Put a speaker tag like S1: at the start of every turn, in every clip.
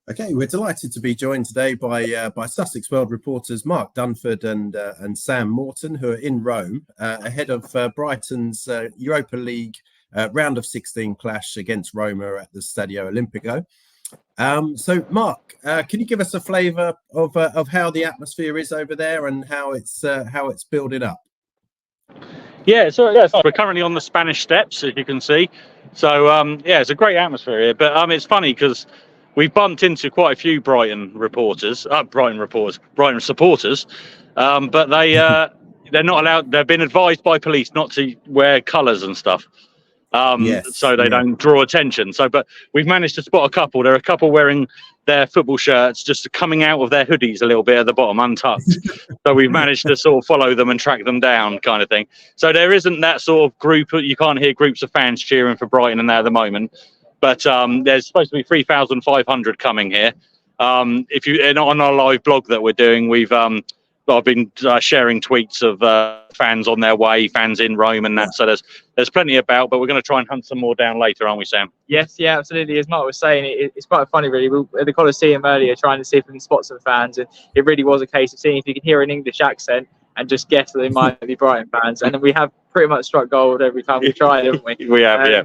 S1: Okay, we're delighted to be joined today by Sussex World reporters Mark Dunford and Sam Morton, who are in Rome ahead of Brighton's Europa League round of 16 clash against Roma at the Stadio Olimpico. So, Mark, can you give us a flavour of how the atmosphere is over there and how it's building up?
S2: Yeah, so we're currently on the Spanish Steps, as you can see. So it's a great atmosphere here. But it's funny because we've bumped into quite a few Brighton supporters, but they're not allowed. They've been advised by police not to wear colours and stuff, so they don't draw attention. But we've managed to spot a couple. There are a couple wearing their football shirts just coming out of their hoodies a little bit at the bottom, untucked. So we've managed to sort of follow them and track them down, kind of thing. So there isn't that sort of group. You can't hear groups of fans cheering for Brighton and that at the moment. But there's supposed to be 3,500 coming here. If you on our live blog that we're doing, I've been sharing tweets of fans on their way, fans in Rome, and that. So there's plenty about, but we're going to try and hunt some more down later, aren't we, Sam?
S3: Yes, yeah, absolutely. As Mark was saying, it's quite funny, really. We were at the Coliseum earlier trying to see if we can spot some fans, and it really was a case of seeing if you can hear an English accent and just guess that they might be Brighton fans. And we have pretty much struck gold every time we try, haven't we?
S2: We have, yeah.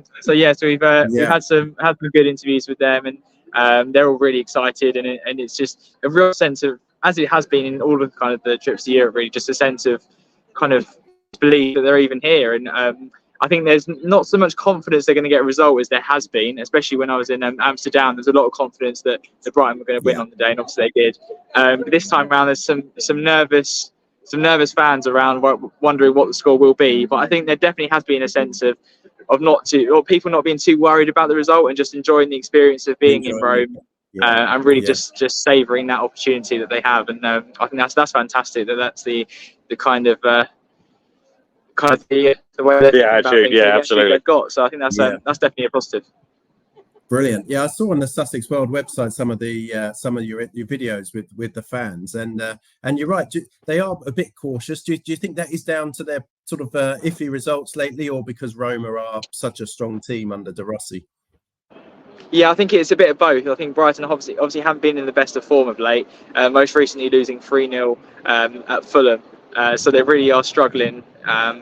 S3: So we've had some good interviews with them, and they're all really excited, and it's just a real sense of, as it has been in all of kind of the trips to Europe, really, just a sense of kind of belief that they're even here. And I think there's not so much confidence they're going to get a result as there has been, especially when I was in Amsterdam. There's a lot of confidence that the Brighton were going to win on the day, and obviously they did. But this time around, there's some nervous fans around wondering what the score will be. But I think there definitely has been a sense of people not being too worried about the result and just enjoying the experience of being in Rome. And really just savouring that opportunity that they have, and I think that's fantastic. That's the kind of the way that
S2: absolutely
S3: they've got. So I think that's definitely a positive.
S1: Brilliant. Yeah, I saw on the Sussex World website some of your videos with the fans, and you're right. They are a bit cautious. Do you think that is down to their sort of iffy results lately, or because Roma are such a strong team under De Rossi?
S3: Yeah, I think it's a bit of both. I think Brighton obviously haven't been in the best of form of late, most recently losing 3-0 at Fulham. So they really are struggling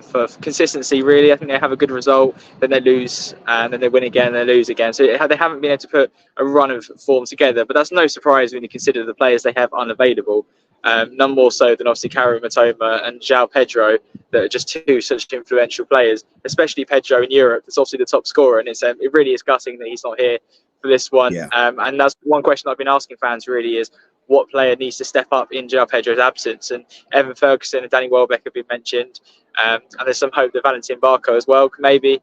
S3: for consistency, really. I think they have a good result, then they lose, and then they win again, and they lose again. So they haven't been able to put a run of form together. But that's no surprise when you consider the players they have unavailable. None more so than obviously Karim Matoma and João Pedro, that are just two such influential players, especially Pedro in Europe. That's obviously the top scorer, and it really is gutting that he's not here for this one. And that's one question I've been asking fans, really, is what player needs to step up in João Pedro's absence. And Evan Ferguson and Danny Welbeck have been mentioned, and there's some hope that Valentin Barco as well can maybe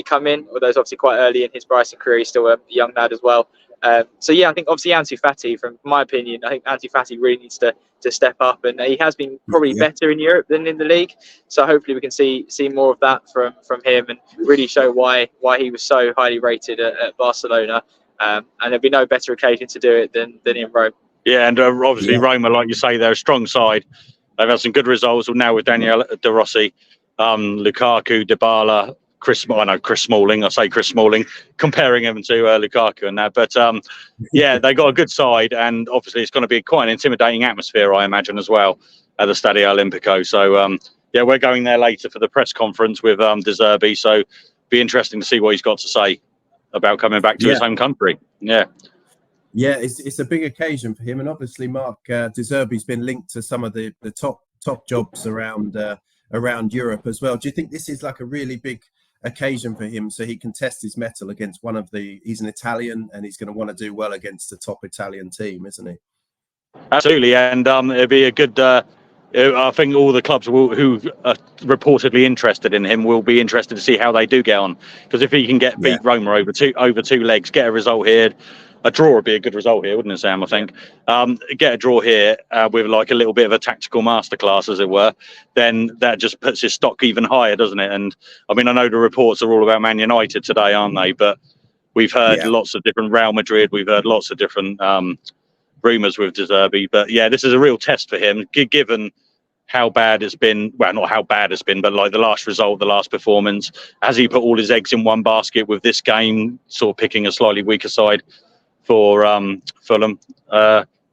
S3: come in, although it's obviously quite early in his Brighton career. He's still a young lad as well. I think obviously Ansu Fati, from my opinion, I think Ansu Fati really needs to step up, and he has been probably better in Europe than in the league. So hopefully we can see more of that from him, and really show why he was so highly rated at Barcelona. And there'll be no better occasion to do it than in Rome.
S2: Yeah, and obviously Roma, like you say, they're a strong side. They've had some good results now with Daniel De Rossi, Lukaku, Dybala, Chris Smalling. I say Chris Smalling, comparing him to Lukaku and that. But they got a good side, and obviously it's going to be quite an intimidating atmosphere, I imagine, as well at the Stadio Olimpico. So we're going there later for the press conference with De Zerbi. So be interesting to see what he's got to say about coming back to his home country.
S1: Yeah, it's a big occasion for him, and obviously Mark De Zerbi's been linked to some of the top jobs around Europe as well. Do you think this is like a really big occasion for him, so he can test his mettle against he's an Italian, and he's going to want to do well against the top Italian team, isn't he?
S2: Absolutely, and it'll be a good. I think all the clubs who are reportedly interested in him will be interested to see how they do get on, because if he can beat Roma over two legs, get a result here. A draw would be a good result here, wouldn't it, Sam? I think get a draw here with like a little bit of a tactical masterclass, as it were. Then that just puts his stock even higher, doesn't it? And I mean, I know the reports are all about Man United today, aren't they? But we've heard lots of different Real Madrid. We've heard lots of different rumours with De Zerbi. But this is a real test for him, given how bad it's been. Well, not how bad it's been, but like the last result, the last performance. Has he put all his eggs in one basket with this game, sort of picking a slightly weaker side for Fulham.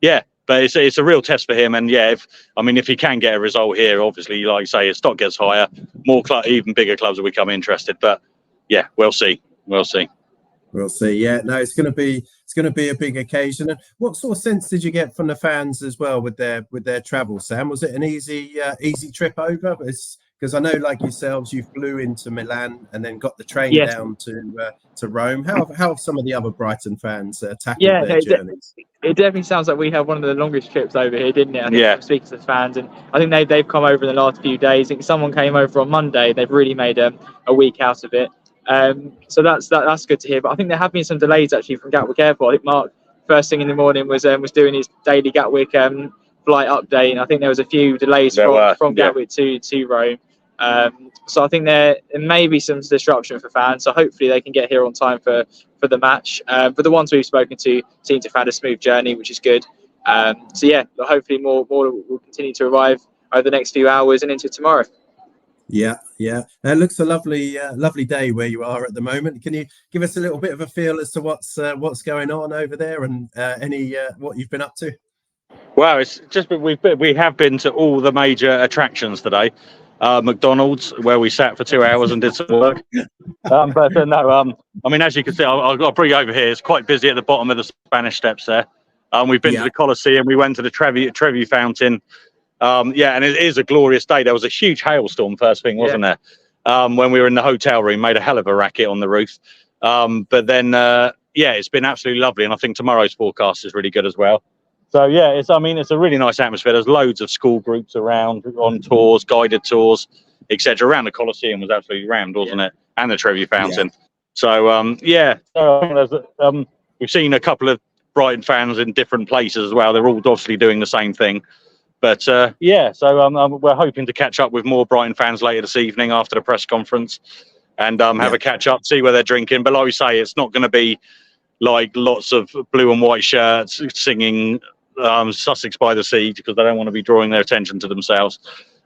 S2: Yeah, but it's a real test for him. And yeah, if he can get a result here, obviously, like you say, his stock gets higher, even bigger clubs will become interested. But yeah, we'll see. We'll see.
S1: We'll see. Yeah, no, it's going to be a big occasion. And what sort of sense did you get from the fans as well with their travel, Sam? Was it an easy trip over? Because I know, like yourselves, you flew into Milan and then got the train down to Rome. How have some of the other Brighton fans tackled their journeys?
S3: It definitely sounds like we have one of the longest trips over here, didn't it? I think I'm speaking to the fans, and I think they've come over in the last few days. I think someone came over on Monday. They've really made a week out of it. So that's good to hear. But I think there have been some delays actually from Gatwick Airport. I think Mark, first thing in the morning, was doing his daily Gatwick flight update, and I think there was a few delays from Gatwick to Rome. So I think there may be some disruption for fans. So hopefully they can get here on time for the match. But the ones we've spoken to seem to have had a smooth journey, which is good. So yeah, hopefully more will continue to arrive over the next few hours and into tomorrow.
S1: Yeah. It looks a lovely day where you are at the moment. Can you give us a little bit of a feel as to what's going on over there and what you've been up to?
S2: Well, it's just we have been to all the major attractions today. McDonald's, where we sat for 2 hours and did some work. I mean, as you can see, I'll bring you over here. It's quite busy at the bottom of the Spanish Steps there. We've been to the Colosseum. We went to the Trevi Fountain. And it is a glorious day. There was a huge hailstorm first thing, wasn't there? When we were in the hotel room, made a hell of a racket on the roof. But then, it's been absolutely lovely. And I think tomorrow's forecast is really good as well. So yeah, it's a really nice atmosphere. There's loads of school groups around on tours, guided tours, etc. Around the Colosseum was absolutely rammed, wasn't it? And the Trevi Fountain. So we've seen a couple of Brighton fans in different places as well. They're all obviously doing the same thing. But so we're hoping to catch up with more Brighton fans later this evening after the press conference, and have a catch up, see where they're drinking. But like we say, it's not going to be like lots of blue and white shirts singing Sussex by the Sea, because they don't want to be drawing their attention to themselves.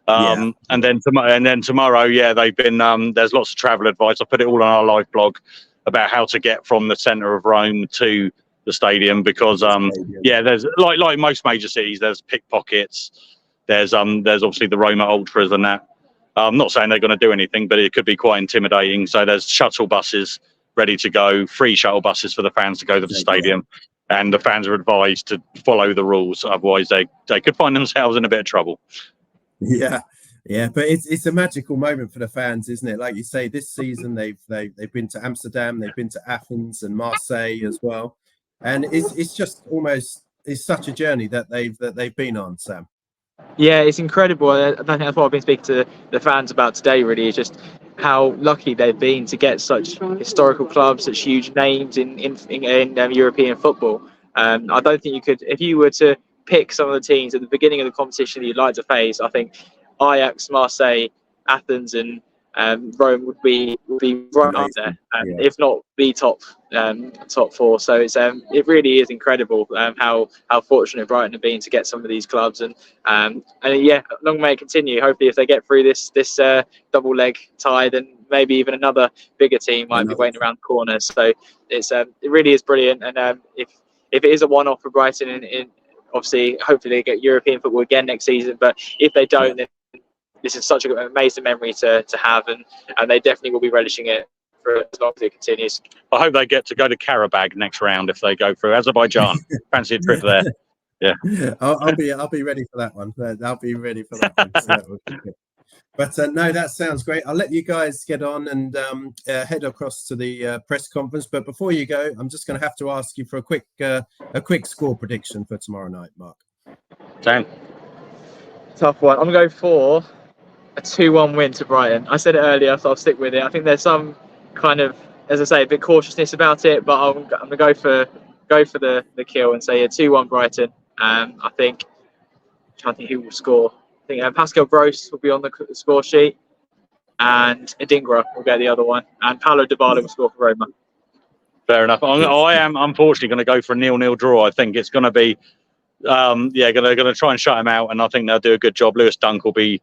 S2: And then tomorrow, they've been there's lots of travel advice. I put it all on our live blog about how to get from the centre of Rome to the stadium, because there's like most major cities, there's pickpockets, there's obviously the Roma ultras and that. I'm not saying they're going to do anything, but it could be quite intimidating. So there's shuttle buses ready to go, free shuttle buses for the fans to go to the stadium. And the fans are advised to follow the rules, otherwise they could find themselves in a bit of trouble. Yeah,
S1: but it's a magical moment for the fans, isn't it? Like you say, this season they've been to Amsterdam, they've been to Athens and Marseille as well, and it's just it's such a journey that they've been on, Sam.
S3: Yeah, it's incredible. I think that's what I've been speaking to the fans about today. Really, is just how lucky they've been to get such historical clubs, such huge names in European football. I don't think you could, if you were to pick some of the teams at the beginning of the competition that you'd like to face, I think Ajax, Marseille, Athens, and Rome would be right up there, if not the top four. So it really is incredible how fortunate Brighton have been to get some of these clubs, and long may it continue. Hopefully, if they get through this double leg tie, then maybe even another bigger team might be waiting around the corner. So it really is brilliant, and if it is a one-off for Brighton, in obviously hopefully they get European football again next season, but if they don't, then this is such an amazing memory to have, and they definitely will be relishing it for as long as it continues.
S2: I hope they get to go to Karabag next round if they go through Azerbaijan. Fancy a trip there. Yeah,
S1: I'll be ready for that one. I'll be ready for that one. So that would be good. But no, that sounds great. I'll let you guys get on and head across to the press conference. But before you go, I'm just going to have to ask you for a quick score prediction for tomorrow night, Mark.
S2: 10.
S3: Tough one. I'm going to go for a 2-1 win to Brighton. I said it earlier, so I'll stick with it. I think there's some kind of, as I say, a bit cautiousness about it, but I'm going to go for the kill and say 2-1 Brighton. I'm trying to think who will score. I think Pascal Gross will be on the score sheet, and Adingra will get the other one, and Paulo Dybala will score for Roma.
S2: Fair enough. I am unfortunately going to go for a 0-0 draw. I think it's going to be, going to try and shut him out, and I think they'll do a good job. Lewis Dunk will be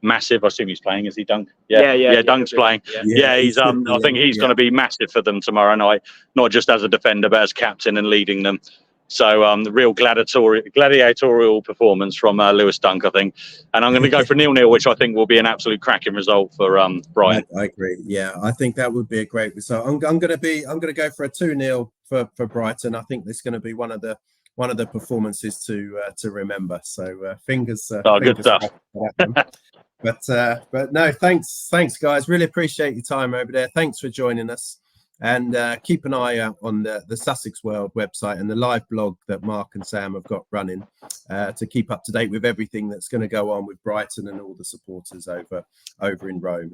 S2: massive. I assume he's playing. Is he, Dunk?
S3: Yeah,
S2: Dunk's playing.
S3: Yeah.
S2: He's I think he's going to be massive for them tomorrow night, not just as a defender but as captain and leading them. So the real gladiatorial performance from Lewis Dunk, I think. And I'm going to go for 0-0, which I think will be an absolute cracking result for Brighton.
S1: I agree. Yeah, I think that would be a great result. I'm going to go for a 2-0 for Brighton. I think this is going to be one of the performances to remember. So fingers.
S2: Good stuff.
S1: But no, thanks guys. Really appreciate your time over there. Thanks for joining us. And keep an eye out on the Sussex World website and the live blog that Mark and Sam have got running to keep up to date with everything that's going to go on with Brighton and all the supporters over in Rome.